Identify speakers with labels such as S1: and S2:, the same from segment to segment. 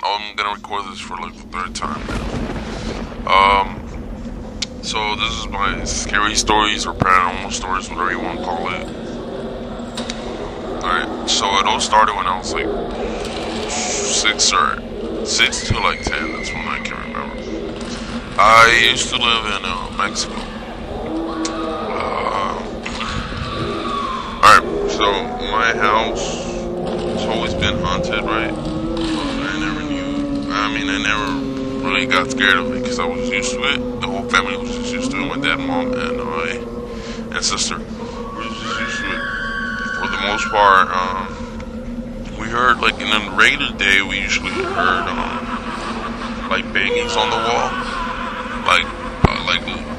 S1: I'm gonna record this for like the third time now. So this is my scary stories or paranormal stories, whatever you want to call it. Alright, so it all started when I was like 6 to like 10, that's when I can remember. I used to live in Mexico. Alright, so my house has always been haunted, right? I never really got scared of it because I was used to it. The whole family was just used to it. My dad, mom, and I and sister were just used to it. For the most part, we heard like in a regular day, we usually heard like bangings on the wall, like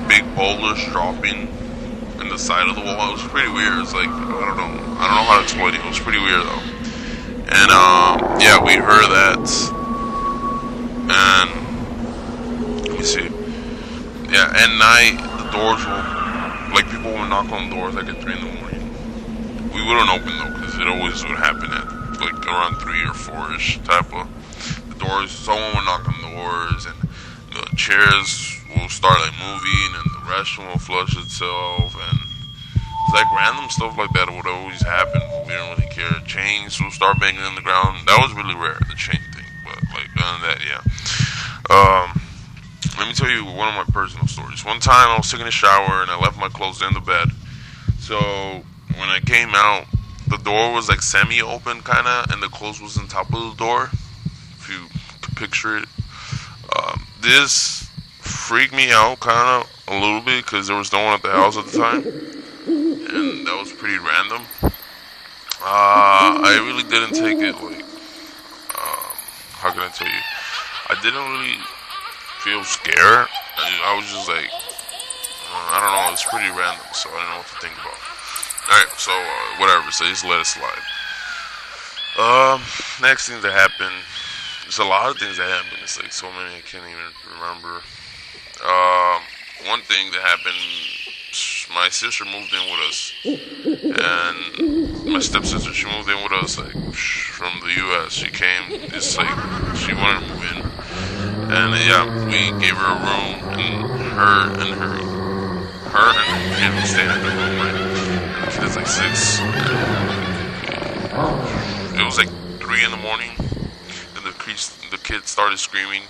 S1: big boulders dropping in the side of the wall. It was pretty weird. It's like I don't know how to explain it. It was pretty weird though. And yeah, we heard that. And let me see. Yeah, at night the doors will, like people would knock on the doors like at 3 in the morning. We wouldn't open though because it always would happen at like around 3 or 4ish type of the doors. Someone would knock on the doors and the chairs will start like moving and the restroom will flush itself and it's like random stuff like that would always happen. We didn't really care. Chains will start banging on the ground. That was really rare, the chain thing. But like other than that, yeah. Let me tell you one of my personal stories. One time I was taking a shower and I left my clothes in the bed. So when I came out, the door was like semi-open kinda, and the clothes was on top of the door. If you could picture it. This freaked me out kinda a little bit because there was no one at the house at the time, and that was pretty random. I really didn't take it like. How can I tell you? I didn't really feel scared. I was just like, I don't know, it's pretty random, so I don't know what to think about. Alright, so whatever, so just let it slide. Next thing that happened, there's a lot of things that happened, it's like so many I can't even remember. One thing that happened, my sister moved in with us, and my stepsister, she moved in with us, like, from the U.S. She came, it's like, she wanted to move in, and yeah, we gave her a room, and her kid was staying in the room, right, and the kid's like 6, it was like 3 in the morning, and the kid started screaming,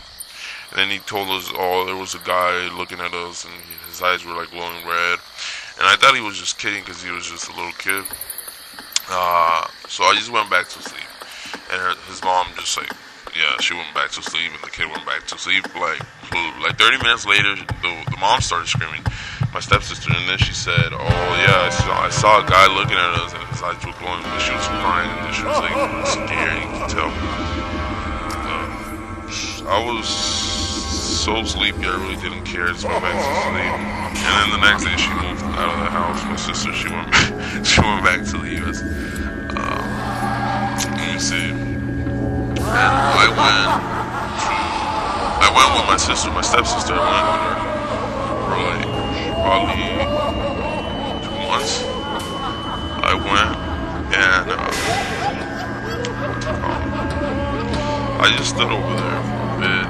S1: and then he told us, there was a guy looking at us, and his eyes were like glowing red. And I thought he was just kidding because he was just a little kid. So I just went back to sleep. And his mom just like, yeah, she went back to sleep, and the kid went back to sleep. Like 30 minutes later, the mom started screaming, my stepsister, and then she said, oh yeah, I saw a guy looking at us, and his eyes were glowing, but she was crying, and she was like scared, you can tell. I was so sleepy, I really didn't care. I just went back to sleep. And then the next day, she moved out of the house. My sister, she went back to the U.S. Let me see. And I went with my sister, my stepsister. I went with her for like probably 2 months. I went and I just stood over there for a bit.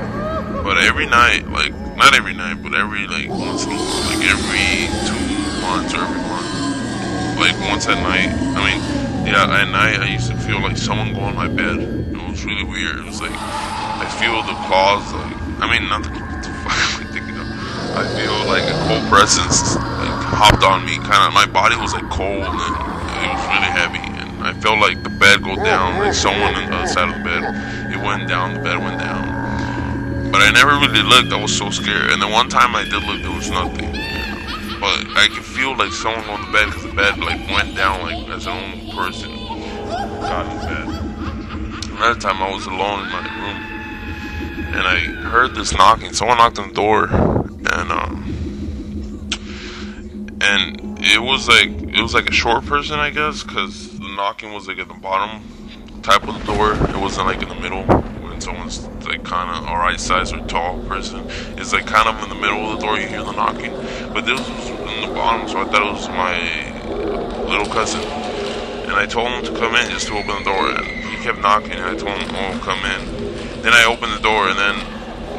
S1: But every night, like, not every night, but every, like, once in a while, like, every 2 months or every month, like, once at night, at night, I used to feel like someone go on my bed. It was really weird. It was like, I feel the claws, like, not the fuck am I thinking of? I feel like a cold presence, like, hopped on me, kind of, my body was, like, cold, and it was really heavy, and I felt like the bed go down, like, someone on the other side of the bed, it went down, the bed went down. But I never really looked, I was so scared. And the one time I did look, there was nothing. But I could feel like someone on the bed, because the bed like went down like as an own person got in bed. Another time I was alone in my room, and I heard this knocking. Someone knocked on the door, and it was like a short person, I guess, because the knocking was like at the bottom type of the door. It wasn't like in the middle. Someone's like kind of alright size or tall person, it's like kind of in the middle of the door, you hear the knocking, but this was in the bottom, so I thought it was my little cousin, and I told him to come in just to open the door, and he kept knocking, and I told him, oh, come in, Then I opened the door, and then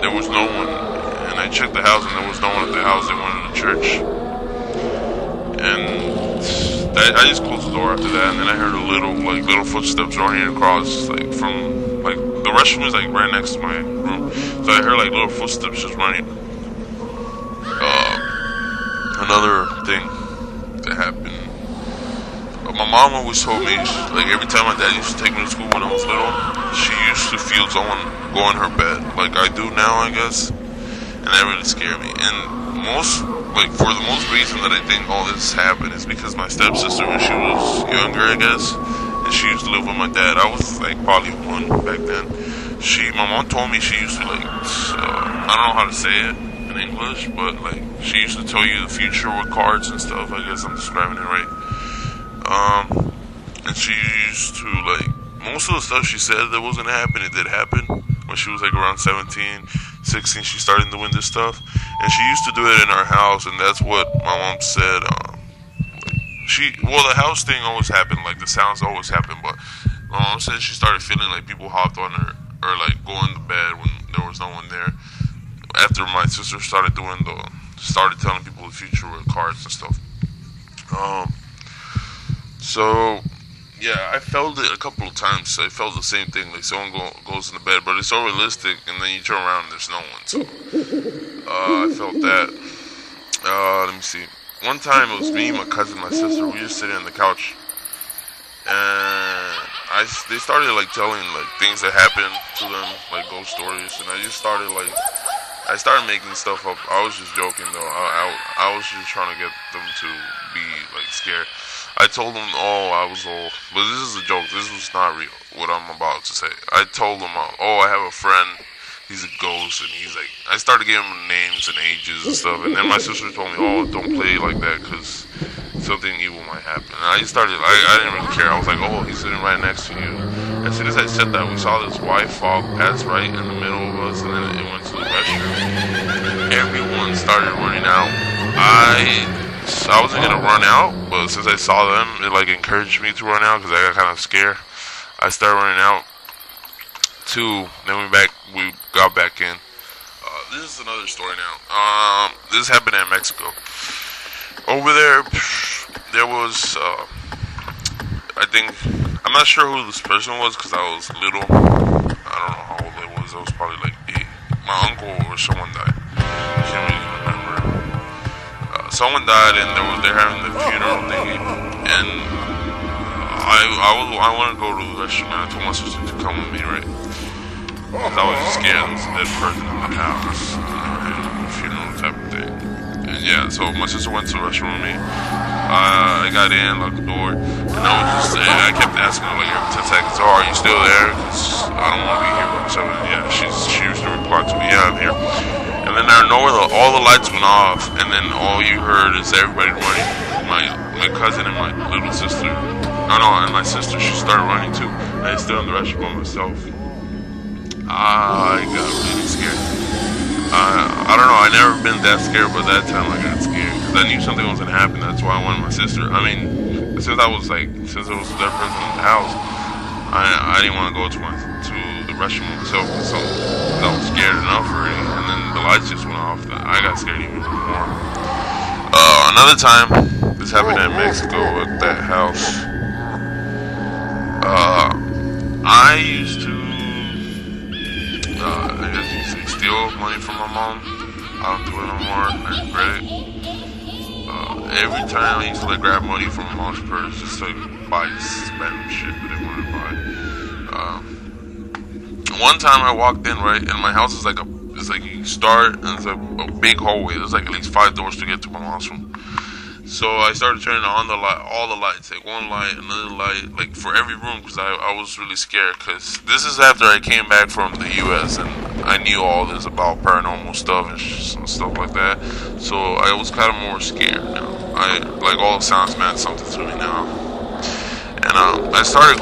S1: there was no one. And I checked the house, and there was no one at the house. They went to the church. And I just closed the door after that. And then I heard little footsteps running across, like from the restroom is like right next to my room. So I heard like little footsteps just running. Another thing that happened. My mom always told me, like every time my dad used to take me to school when I was little, she used to feel someone go in her bed, like I do now, I guess, and that really scared me. And for the most reason that I think all this happened is because my stepsister, when she was younger, I guess, and she used to live with my dad. I was like probably 1 back then. My mom told me she used to I don't know how to say it in English, but like she used to tell you the future with cards and stuff. I guess I'm describing it right. And she used to, most of the stuff she said that wasn't gonna happen, it did happen. When she was like around 17, 16, she started doing this stuff. And she used to do it in our house, and that's what my mom said. The house thing always happened, like the sounds always happened, but my mom said she started feeling like people hopped on her, or like go in the bed when there was no one there. After my sister started telling people the future with cards and stuff. So, yeah, I felt it a couple of times. I felt the same thing, like someone goes in the bed, but it's so realistic, and then you turn around and there's no one. So, I felt that. Let me see. One time it was me, my cousin, my sister. We were just sitting on the couch, and they started like telling like things that happened to them, like ghost stories, and I started making stuff up. I was just joking though. I was just trying to get them to be like scared. I told them, I was old, but this is a joke. This was not real, what I'm about to say. I told them, I have a friend, he's a ghost, and he's like, I started giving him names and ages and stuff, and then my sister told me, don't play like that, because something evil might happen. And I didn't really care. I was like, he's sitting right next to you. As soon as I said that, we saw this white fog pass right in the middle of us, and then it went to the restroom. Everyone started running out. I wasn't gonna run out, but since I saw them, it like encouraged me to run out because I got kind of scared. I started running out too. Then we got back in. This is another story now. This happened in Mexico. Over there was I'm not sure who this person was because I was little. I don't know how old I was. I was probably like 8. My uncle or someone died. I can't really remember. Someone died, and they're having the funeral thing, and I want to go to the restroom, and I told my sister to come with me, right? Because I was just scared there was a dead person in the house, and the funeral type of thing. And yeah, so my sister went to the restroom with me. I got in, locked the door, and I kept asking her like every 10 seconds, are you still there? Because I don't want to be here by myself. And yeah, she used to reply to me, yeah, I'm here. And then out of nowhere, all the lights went off, and then all you heard is everybody running. My cousin and my little sister, and my sister, she started running too. I stood in the restroom by myself. I got really scared. I don't know, I never been that scared, but that time I got scared because I knew something was gonna happen. That's why I wanted my sister. I mean, since it was their person in the house, I didn't want to go to the restroom myself, so I was scared enough already. And then the lights just went off. I got scared even more. Another time, this happened in Mexico at that house. I used to, I guess you could say, steal money from my mom. I don't do it no more. I regret it. Every time I used to grab money from my mom's purse just to buy random shit that I wanted to buy. One time I walked in, right, and my house is you start, and it's a big hallway. There's like at least 5 doors to get to my mom's room. So I started turning on all the lights, like one light, another light, like for every room, because I was really scared. Because this is after I came back from the U.S. and I knew all this about paranormal stuff and stuff like that. So I was kind of more scared now. All the sounds meant something to me now. And I started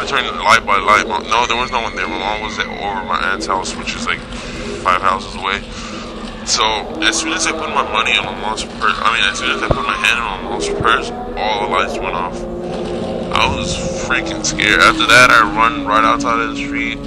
S1: turning light by light. No, there was no one there. My mom was over my aunt's house, which is like 5 houses away. So as soon as I put my money in my mom's purse, as soon as I put my hand in my mom's purse, all the lights went off. I was freaking scared. After that, I run right outside of the street.